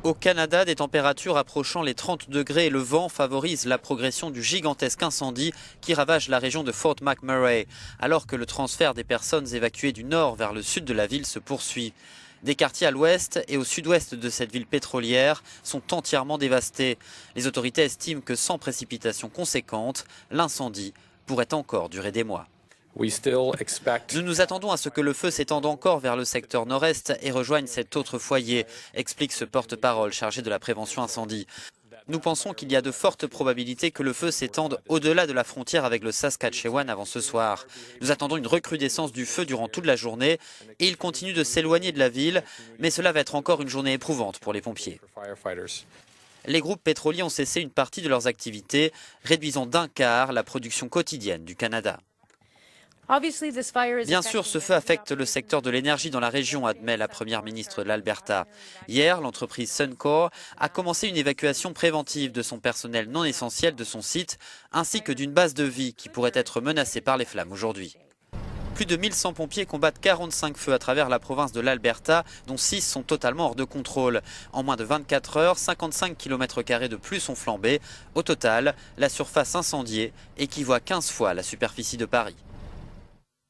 Au Canada, des températures approchant les 30 degrés et le vent favorisent la progression du gigantesque incendie qui ravage la région de Fort McMurray, alors que le transfert des personnes évacuées du nord vers le sud de la ville se poursuit. Des quartiers à l'ouest et au sud-ouest de cette ville pétrolière sont entièrement dévastés. Les autorités estiment que sans précipitations conséquentes, l'incendie pourrait encore durer des mois. Nous nous attendons à ce que le feu s'étende encore vers le secteur nord-est et rejoigne cet autre foyer, explique ce porte-parole chargé de la prévention incendie. Nous pensons qu'il y a de fortes probabilités que le feu s'étende au-delà de la frontière avec le Saskatchewan avant ce soir. Nous attendons une recrudescence du feu durant toute la journée et il continue de s'éloigner de la ville, mais cela va être encore une journée éprouvante pour les pompiers. Les groupes pétroliers ont cessé une partie de leurs activités, réduisant d'un quart la production quotidienne du Canada. Bien sûr, ce feu affecte le secteur de l'énergie dans la région, admet la première ministre de l'Alberta. Hier, l'entreprise Suncor a commencé une évacuation préventive de son personnel non essentiel de son site, ainsi que d'une base de vie qui pourrait être menacée par les flammes aujourd'hui. Plus de 1100 pompiers combattent 45 feux à travers la province de l'Alberta, dont 6 sont totalement hors de contrôle. En moins de 24 heures, 55 km² de plus ont flambé. Au total, la surface incendiée équivaut à 15 fois la superficie de Paris.